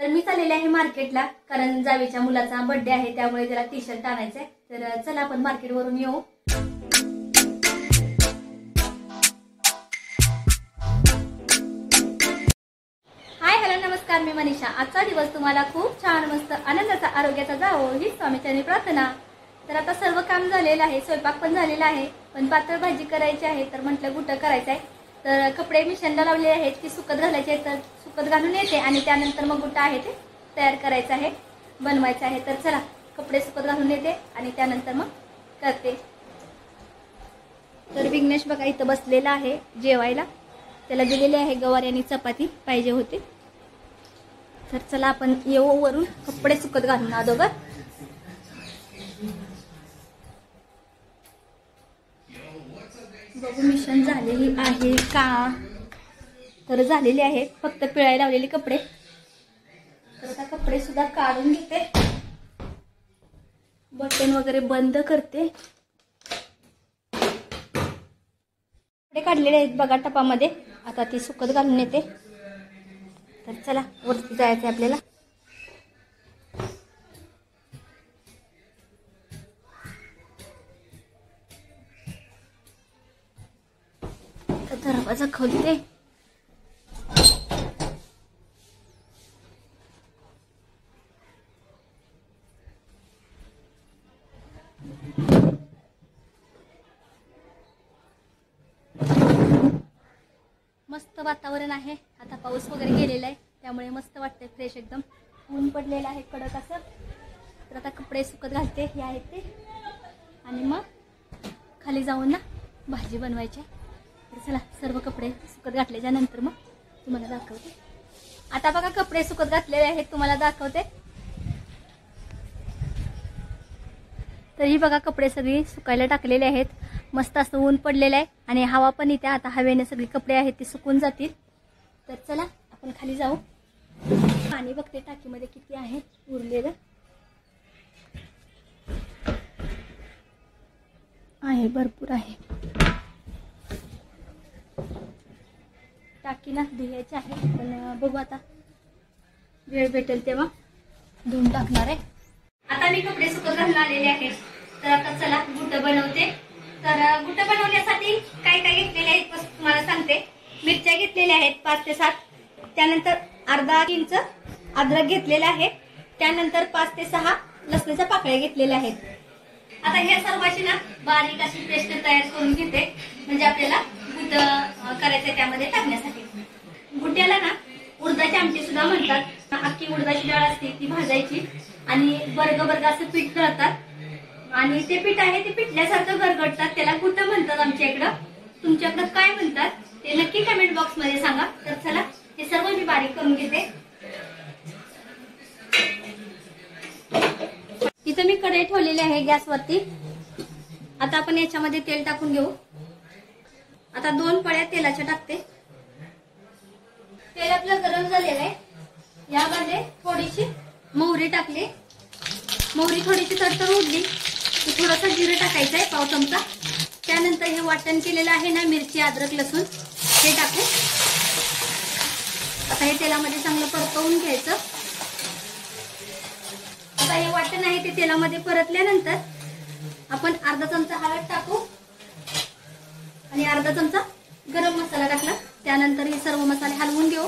मी चाललेले आहे मार्केटला, कारण जावेच्या मुलाचा बर्थडे आहे, त्यामुळे त्याला टी शर्ट आणायचंय. तर चला आपण मार्केट वरून येऊ. हाय हॅलो नमस्कार, मी मनीषा. आजचा दिवस तुम्हाला खूप छान मस्त आनंदाचा आरोग्याचा जावो ही स्वामीचरणी प्रार्थना. तर आता सर्व काम झालेलं आहे, स्वयंपाक पण झालेला आहे, पण पातळ भाजी करायची आहे. तर म्हटलं गुटं करायचं आहे. तर कपडे मिशनला लावले आहेत की सुकत घालायचे आहेत, तर सुकत घालून येते आणि त्यानंतर मग गुटा आहे ते तयार करायचं आहे, बनवायचं आहे. तर चला कपडे सुकत घालून येते आणि त्यानंतर मग करते. तर विघ्नेश बघा इथं बसलेला आहे जेवायला. त्याला दिलेले आहे गवारी आणि चपाती पाहिजे होते. तर चला आपण येऊ वरून कपडे सुकत घालून अगोदर. बघू मिशन झालेली आहे का. तर झालेली आहे, फक्त पिळायला लावलेले कपडे. तर आता कपडे सुद्धा काढून घेते, बटन वगैरे बंद करते. कपडे काढलेले आहेत बघा टपामध्ये. आता ती सुकत घालून येते. तर चला वरती जायचं आपल्याला. दरवाजा खोलते. मस्त वातावरण आहे. आता पाऊस वगैरे गेलेला आहे, त्यामुळे मस्त वाटतंय, फ्रेश एकदम. ऊन पडलेलं आहे कडक असं. तर आता कपडे सुकत घालते, हे आहेत ते, आणि मग खाली जाऊन ना भाजी बनवायची. तर चला सर्व कपडे सुकत घातल्याच्या नंतर मग तुम्हाला दाखवते. आता बघा कपडे सुकत घातलेले आहेत, तुम्हाला दाखवते. तर ही बघा कपडे सगळी सुकायला टाकलेले आहेत. मस्त असं ऊन पडलेलं आहे आणि हवा पण इथे. आता हवेने सगळी कपडे आहेत ते सुकून जातील. तर चला आपण खाली जाऊ. पाणी बघते टाकीमध्ये किती आहे उरलेलं. आहे भरपूर आहे. टाकी ना धुवायची आहे, पण बघू आता वेळ भेटेल तेव्हा धुवून टाकणार आहे. आता मी कपडे सुकत घालून आलेले आहेत. तर आता चला गुटं बनवते. तर गुटं बनवण्यासाठी काय काय घेतलेले आहेत तुम्हाला सांगते. मिरच्या घेतलेल्या आहेत 5 ते 7. त्यानंतर अर्धा इंच अद्रक घेतलेला आहे. त्यानंतर 5 ते 6 लसणाच्या पाकळ्या घेतलेल्या आहेत. आता ह्या सर्वांची ना बारीक अशी पेस्ट तयार करून घेते, म्हणजे आपल्याला गुट करायचं त्यामध्ये टाकण्यासाठी. गुट्याला ना उडदाची आमटी सुद्धा म्हणतात. अख्खी उडदाची डाळ असते ती भाजायची आणि बर्ग असं पीठ करतात आणि ते पीठ आहे ते पिठल्यासारखं गरगडतात. त्याला गुट म्हणतात आमच्या इकडं. तुमच्याकडं काय म्हणतात ते नक्की कमेंट बॉक्स मध्ये सांगा. तर चला हे सर्व मी बारीक करून घेते. इथं मी कढई ठेवलेली आहे गॅसवरती. आता आपण याच्यामध्ये तेल टाकून घेऊ. आता 2 पळ्या तेलाच्या टाकते. तेल आपलं गरम झालेलं आहे. यामध्ये थोडीशी मोहरी टाकली. मोहरी थोडीशी तडतड उडली की थोडंसं जिरं टाकायचं आहे, 1 चमचा. त्यानंतर हे वाटण केलेलं आहे ना मिरची अद्रक लसूण हे टाकू. आता हे तेलामध्ये चांगलं परतवून घ्यायचं. आता हे वाटण आहे ते तेलामध्ये परतल्यानंतर आपण अर्धा चमचा हळद टाकू आणि अर्धा चमचा गरम मसाला टाकला. त्यानंतर हे सर्व मसाले हलवून घेऊ.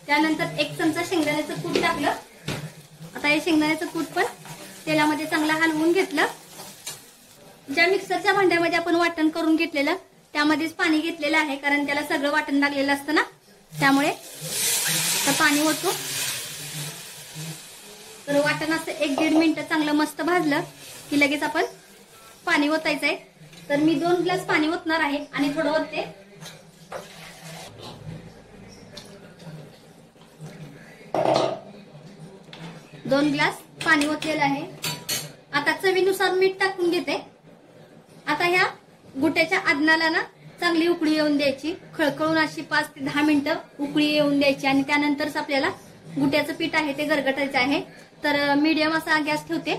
त्यानंतर 1 चमचा शेंगदाण्याचं कूट टाकलं. आता हे शेंगदाण्याचं कूट पण तेलामध्ये चांगला हलवून घेतलं. ज्या मिक्सरच्या भांड्यामध्ये आपण वाटण करून घेतलेलं त्यामध्येच पाणी घेतलेलं आहे, कारण त्याला सगळं वाटण लागलेलं असतं ना, त्यामुळे तर पाणी होतो. तर वाटण असं 1-1.5 मिनिटं चांगलं मस्त भाजलं की लगेच आपण पाणी ओतायचंय. तर मी 2 ग्लास पाणी ओतणार आहे आणि थोडं ओतते. दोन ग्लास पाणी ओतलेलं आहे. आता चवीनुसार मीठ टाकून घेते. आता ह्या गुट्याच्या आदनाला ना चांगली उकळी येऊन द्यायची. खळखळून अशी 5 ते 10 मिनिटं उकळी येऊन द्यायची आणि त्यानंतरच आपल्याला गुट्याचं पीठ आहे ते गरगटायचं आहे. तर मीडियम असा गॅस ठेवते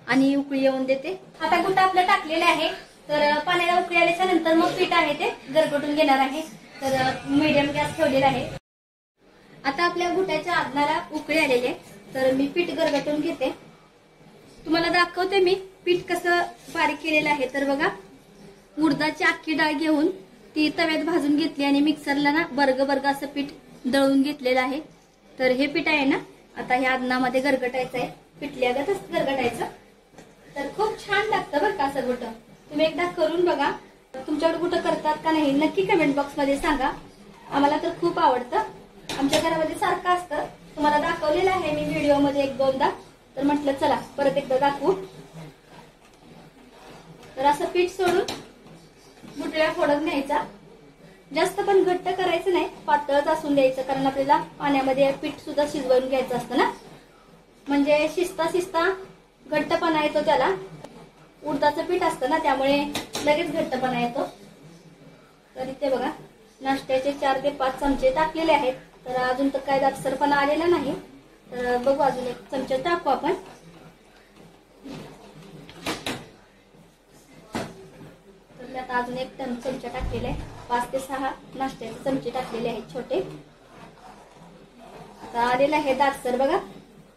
आणि उकळी येऊन देते. आता गुट्टा आपलं टाकलेलं आहे. तर पाण्याला उकळी आल्याच्या नंतर मग पीठ आहे ते गरगटून घेणार आहे. तर मीडियम गॅस ठेवलेला आहे. आता आपल्या घुट्याच्या आदनाला उकळी आलेली आहे, तर मी पीठ गरगटून घेते. तुम्हाला दाखवते मी पीठ कसं बारीक केलेलं आहे. तर बघा, उडदाची अख्खी डाळ घेऊन ती तव्यात भाजून घेतली आणि मिक्सरला ना बर्ग असं पीठ दळून घेतलेलं आहे. तर हे पीठ आहे ना, आता ह्या अन्नामध्ये गरगटायचं आहे. पिठल्यागतच गरगटायचं. तर खूप छान लागतं बरं का असं घुटं. तुम्ही एकदा करून बघा. तुमच्याकडे घुटं करतात का नाही नक्की कमेंट बॉक्स मध्ये सांगा. आम्हाला तर खूप आवडतं. आमच्या घरामध्ये सारखं असतं. तुम्हाला दाखवलेलं आहे मी व्हिडिओ मध्ये 1-2दा. तर म्हटलं चला परत एकदा दाखवू. तर असं पीठ सोडून गुठळ्या फोडत न्यायचा. जास्त पण घट्ट करायचं नाही, पातळच असून द्यायचं, कारण आपल्याला पाण्यामध्ये पीठ सुद्धा शिजवून घ्यायचं असतं ना. म्हणजे शिजता घट्टपणा येतो त्याला. उडदाचं पीठ असतं ना, त्यामुळे लगेच घट्टपणा येतो. तर इथे बघा, नाश्त्याचे 4 ते 5 चमचे टाकलेले आहेत. तर अजून तर काय दाटसरपणा आलेला नाही. तर बघू, अजून 1 चमचा टाकू आपण. तर आता अजून 1 चमचा टाकलेला आहे. 5 ते 6 नाश्त्याचे चमचे टाकलेले आहेत छोटे. आता आलेलं आहे दाटसर बघा,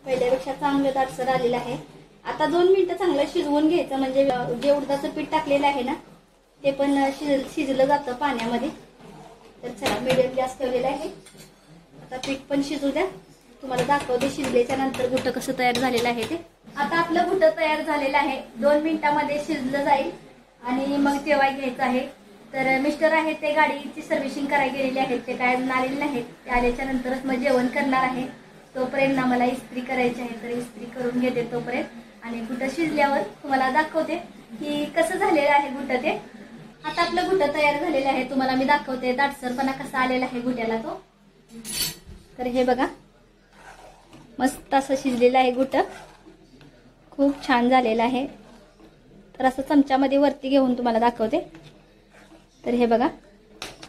पहिल्यापेक्षा चांगलं दाटसर आलेलं आहे. आता 2 मिनिटं चांगलं शिजवून घ्यायचं, म्हणजे जे उडदाचं पीठ टाकलेलं आहे ना ते पण शिजलं जातं पाण्यामध्ये. तर चला, मीडियम गॅस ठेवलेला आहे. आता पीठ पण शिजू द्या. तुम्हाला दाखवते शिजल्याच्या नंतर घुटं कसं तयार झालेलं आहे ते. आता आपलं घुटं तयार झालेलं आहे. 2 मिनिटांमध्ये शिजलं जाईल आणि मग जेवाय घ्यायचं आहे. तर मिस्टर आहेत ते गाडीची सर्व्हिसिंग करायला गेलेले आहेत. ते काय अजून आलेले नाहीत. ते आल्याच्या नंतरच मग जेवण करणार आहे. तोपर्यंत मला इस्त्री करायची आहे, तर इस्त्री करून घेते तोपर्यंत. आणि घुटं शिजल्यावर तुम्हाला दाखवते की कसं झालेलं आहे घुटं ते. आता आपलं घुटं तयार झालेलं आहे. तुम्हाला मी दाखवते दाटसरपणा कसा आलेला आहे घुट्याला तो. तर हे बघा, मस्त असं शिजलेलं आहे घुटं. खूप छान झालेलं आहे. तर असं चमच्यामध्ये वरती घेऊन तुम्हाला दाखवते. तर हे बघा,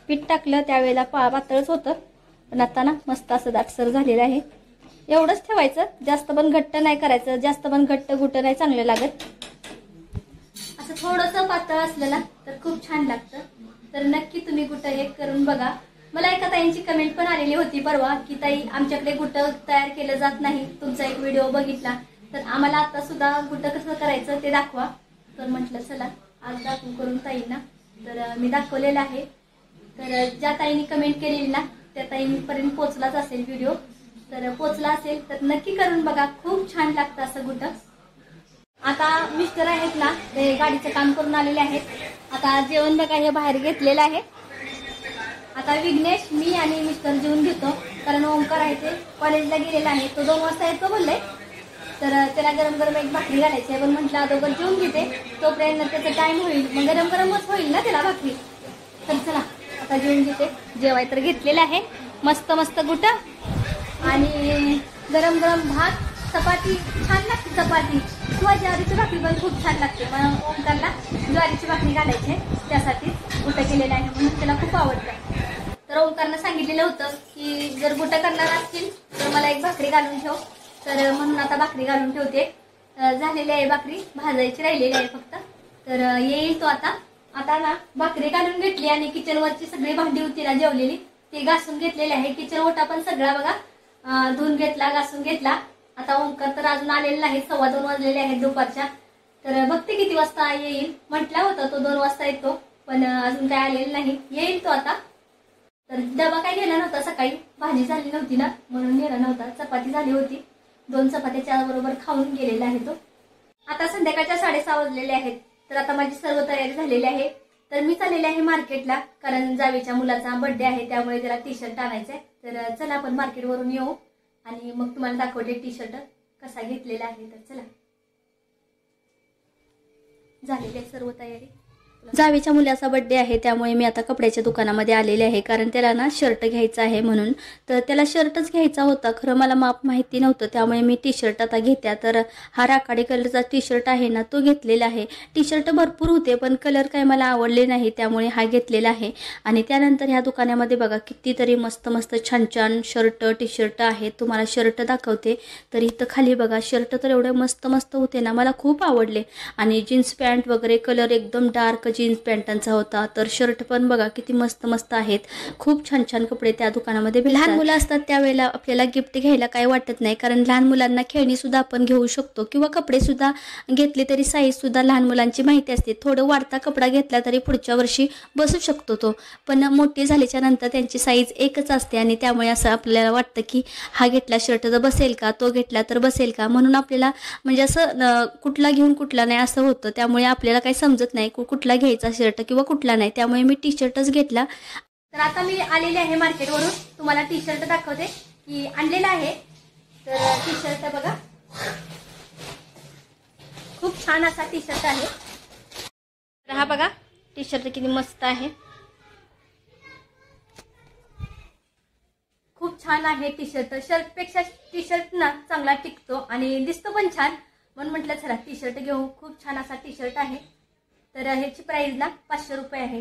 पीठ टाकलं त्यावेळेला पातळच होतं, पण आता ना मस्त असं दाटसर झालेलं आहे. एवढंच ठेवायचं, जास्त पण घट्ट नाही करायचं. जास्त पण घट्ट घुटं नाही चांगलं लागत. असं थोडंसं पातळ असलं ना तर खूप छान लागतं. तर नक्की तुम्ही घुटं हे करून बघा. मला एका ताईंची कमेंट पण आलेली होती परवा की ताई, आमच्याकडे घुटं तयार केलं जात नाही. तुमचा एक व्हिडिओ बघितला तर आम्हाला आता सुद्धा घुटं कसं करायचं ते दाखवा. तर म्हटलं चला आज दाखवू करून ताईंना. तर मी दाखवलेलं आहे. तर ज्या ताईंनी कमेंट केलेली ना त्या ताईंपर्यंत पोहोचलाच असेल व्हिडिओ. तर पोहोचला असेल तर नक्की करून बघा. खूप छान लागतं असं घुटं. आता मिस्टर आहेत ना ते गाडीचं काम करून आलेले आहेत. आता जेवण बघा हे बाहेर घेतलेलं आहे. आता विघ्नेश, मी आणि मिस्टर जेवून घेतो, कारण ओंकार आहे ते कॉलेजला गेलेला आहे. तो 2 वाजता येतो बोलले. तर त्याला गरम गरम एक भाकरी घालायची आहे, पण म्हटलं अगोदर जेवून घेते, तोपर्यंत त्याचा टाइम होईल, मग गरम गरमच होईल ना त्याला भाकरी. तर चला आता जेवून घेते. जेवाय तर घेतलेलं आहे. मस्त मस्त घुटं आणि गरम गरम भात, चपाती. छान लागते चपाती किंवा ज्वारीची भाकरी पण खूप छान लागते. मग ओंकारला ज्वारीची भाकरी घालायची आहे, त्यासाठी घुटं केलेलं आहे, म्हणून त्याला खूप आवडतं. तर ओंकारनं सांगितलेलं होतं की जर घुटं करणार असतील तर मला एक भाकरी घालून ठेव. तर म्हणून आता भाकरी घालून ठेवते. झालेली आहे भाकरी, भाजायची राहिलेली आहे फक्त. तर येईल तो आता. आता ना भाकरी घालून घेतली आणि किचनवरची सगळी भांडी होती ना जेवलेली ती घासून घेतलेली आहे. किचन ओटा पण सगळा बघा धुवून घेतला, घासून घेतला. आता ओंकार तर अजून आलेला नाही. 2:15 वाजलेले आहेत दुपारच्या. तर बघते किती वाजता येईल. म्हटला होता तो 2 वाजता येतो, पण अजून काय आलेलं नाही. येईल तो आता. तर डबा काय गेला नव्हता, सकाळी भाजी झाली नव्हती ना म्हणून गेला नव्हता. चपाती झाली होती, 2 चपात्याच्या बरोबर खाऊन गेलेला आहे तो. आता संध्याकाळच्या 6:30 वाजलेले आहेत. तर आता माझी सर्व तयारी झालेली आहे. तर मी चाललेले आहे मार्केटला, कारण जावेच्या मुलाचा बर्थडे आहे, त्यामुळे त्याला टी-शर्ट आणायचा आहे. तर चला आपण मार्केटवरून येऊ आणि मग तुम्हाला दाखवते टी-शर्ट कसा घेतलेला आहे. तर चला, झालेली आहे सर्व तयारी. जावेच्या मुलाचा बर्थडे आहे, त्यामुळे मी आता कपड्याच्या दुकानामध्ये आलेले आहे, कारण त्याला ना शर्ट घ्यायचा आहे म्हणून. तर त्याला शर्टच घ्यायचा होता, खरं मला माप माहिती नव्हतं, त्यामुळे मी टी-शर्ट आता घेत्या. तर हा राखाडी कलरचा टी-शर्ट आहे ना तो घेतलेला आहे. टी-शर्ट भरपूर होते पण कलर काय मला आवडले नाही, त्यामुळे हा घेतलेला आहे. आणि त्यानंतर ह्या दुकानामध्ये बघा कितीतरी मस्त मस्त छान छान शर्ट टी-शर्ट आहेत. तुम्हाला शर्ट दाखवते. तर इथं खाली बघा शर्ट तर एवढे मस्त मस्त होते ना, मला खूप आवडले. आणि जीन्स पॅन्ट वगैरे कलर एकदम डार्क जीन्स पॅन्टांचा होता, तर शर्ट पण बघा किती मस्त मस्त आहेत. खूप छान छान कपडे त्या दुकानामध्ये भेटतात. लहान मुलं असतात त्यावेळेला आपल्याला गिफ्ट घ्यायला काय वाटत नाही, कारण लहान मुलांना खेळणी सुद्धा आपण घेऊ शकतो किंवा कपडे सुद्धा घेतले तरी साईज सुद्धा लहान मुलांची माहिती असते. थोडं वाढता कपडा घेतला तरी पुढच्या वर्षी बसू शकतो तो, पण मोठी झाल्याच्या नंतर त्यांची साईज एकच असते आणि त्यामुळे असं आपल्याला वाटतं की हा घेतला शर्ट तर बसेल का, तो घेतला तर बसेल का, म्हणून आपल्याला म्हणजे असं कुठला घेऊन कुठला नाही असं होतं. त्यामुळे आपल्याला काही समजत नाही कुठला घ्यायचा शर्ट किंवा कुठला नाही, त्यामुळे मी टी शर्टच घेतला. तर आता मी आलेले आहे मार्केटवरून, तुम्हाला टी शर्ट दाखवते की आणलेला आहे. तर टी शर्ट बघा, खूप छान असा टी शर्ट आहे. तर हा बघा टी शर्ट किती मस्त आहे, खूप छान आहे टी शर्ट. शर्टपेक्षा टी शर्ट ना चांगला टिकतो आणि दिसतो पण छान, म्हणून म्हटलं चला टी शर्ट घेऊ. खूप छान असा टी शर्ट आहे. तर ह्याची प्राइस ना 500 रुपये आहे.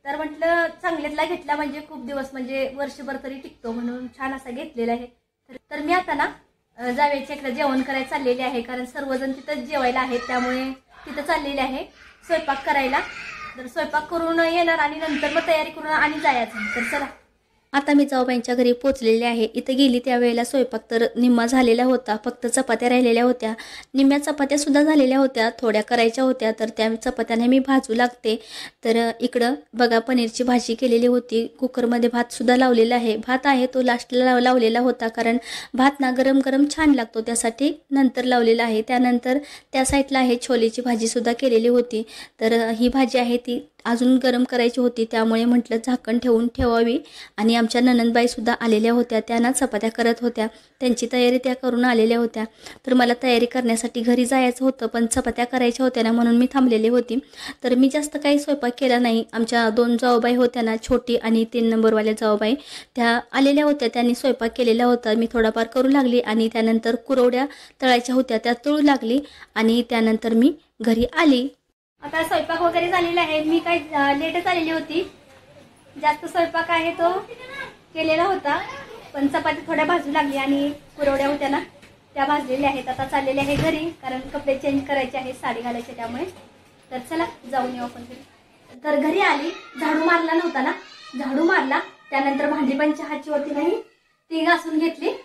तर म्हटलं चांगल्यातला घेतला म्हणजे खूप दिवस म्हणजे वर्षभर तरी टिकतो, म्हणून छान असा घेतलेला आहे. तर मी आता ना जावेच्या इकडे जेवण करायला चाललेले आहे, कारण सर्वजण तिथंच जेवायला आहेत, त्यामुळे तिथं चाललेले आहे स्वयंपाक करायला. तर स्वयंपाक करून येणार आणि नंतर मग तयारी करून आणि जायचं. तर चला आता मी जाऊबाईंच्या घरी पोचलेले आहे. इथं गेली त्यावेळेला स्वयंपाक तर निम्मा झालेला होता, फक्त चपात्या राहिलेल्या होत्या. निम्म्या चपात्या सुद्धा झालेल्या होत्या, थोड्या करायच्या होत्या, तर त्या चपात्याने मी भाजू लागते. तर इकडं बघा पनीरची भाजी केलेली होती, कुकरमध्ये भात सुद्धा लावलेला आहे. भात आहे तो लास्टला लावलेला होता, कारण भात ना गरम गरम छान लागतो, त्यासाठी नंतर लावलेला आहे. त्यानंतर त्या साईडला आहे छोलेची भाजी सुद्धा केलेली होती. तर ही भाजी आहे ती अजून गरम करायची होती, त्यामुळे म्हटलं झाकण ठेवून ठेवावी. आणि आमच्या ननंदबाई सुद्धा आलेल्या होत्या, त्यांना चपात्या करत होत्या, त्यांची तयारी त्या करून आलेल्या होत्या. तर मला तयारी करण्यासाठी घरी जायचं होतं, पण चपात्या करायच्या होत्या ना, म्हणून मी थांबलेली होती. तर मी जास्त काही स्वयंपाक केला नाही. आमच्या 2 जाऊबाई होत्या ना, छोटी आणि 3 नंबरवाल्या जाऊबाई, त्या आलेल्या होत्या, त्यांनी स्वयंपाक केलेला होता. मी थोडाफार करू लागली आणि त्यानंतर कुरवड्या तळायच्या होत्या, त्या तळू लागली आणि त्यानंतर मी घरी आली. आता स्वयंपाक वगैरे झालेला आहे. मी काही लेटच आलेली होती, जास्त स्वयंपाक आहे तो केलेला होता, पण चपाती थोड्या भाजू लागली आणि कुरवड्या होत्या ना त्या भाजलेल्या आहेत. आता चाललेले आहे घरी, कारण कपडे चेंज करायचे आहेत, साडी घालायची त्यामुळे. तर चला जाऊन येऊ आपण घरी. तर घरी आली, झाडू मारला नव्हता ना, झाडू मारला, त्यानंतर भांडी पण चहाची होती नाही ती घासून घेतली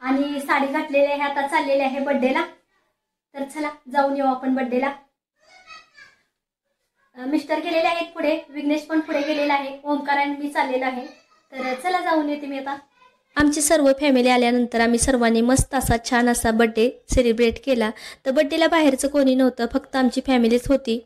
आणि साडी घातलेली आहे. आता चाललेले आहे बड्डेला. तर चला जाऊन येऊ आपण बड्डेला. मिस्टर गेलेले आहेत पुढे, विघ्नेश पण पुढे गेलेला आहे, ओमकार आणि मी चाललेला आहे. तर चला जाऊन येते मी आता. आमची सर्व फॅमिली आल्यानंतर आम्ही सर्वांनी मस्त असा छान असा बड्डे सेलिब्रेट केला. तर बड्डेला बाहेरचं कोणी नव्हतं, फक्त आमची फॅमिलीच होती.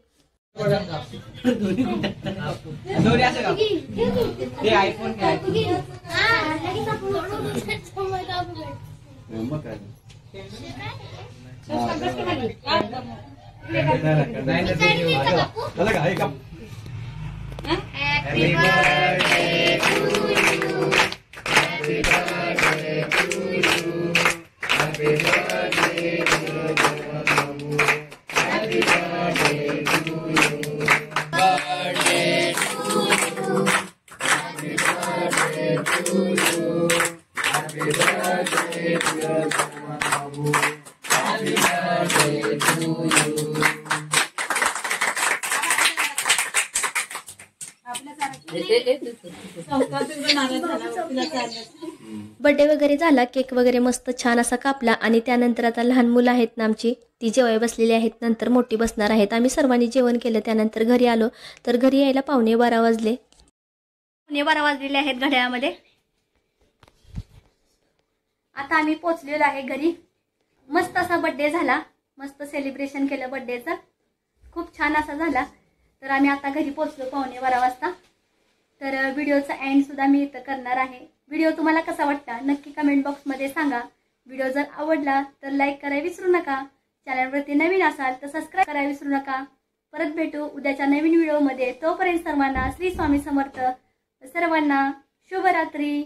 बर्थडे वगैरे झाला, केक वगैरे मस्त छान असा कापला आणि त्यानंतर आता लहान मुलं आहेत ना आमची, ती जेवाय बसलेली आहेत, नंतर मोठी बसणार आहेत. आम्ही सर्वांनी जेवण केलं, त्यानंतर घरी आलो. तर घरी यायला 11:15 वाजले. 11:15 वाजलेले आहेत घड्याळामध्ये. आता आम्ही पोचलेलो आहे घरी. मस्त असा बर्थडे झाला, मस्त सेलिब्रेशन केलं बर्थडेचं, खूप छान असा झाला. तर आम्ही आता घरी पोचलो 11:15 वाजता. तर व्हिडिओचा एंड सुद्धा मी इथं करणार आहे. व्हिडिओ तुम्हाला कसा वाटला नक्की कमेंट बॉक्समध्ये सांगा. व्हिडिओ जर आवडला तर लाईक करायला विसरू नका. चॅनलवरती नवीन असाल तर सबस्क्राईब करायला विसरू नका. परत भेटू उद्याच्या नवीन व्हिडिओमध्ये. तोपर्यंत सर्वांना श्री स्वामी समर्थ. सर्वांना शुभरात्री.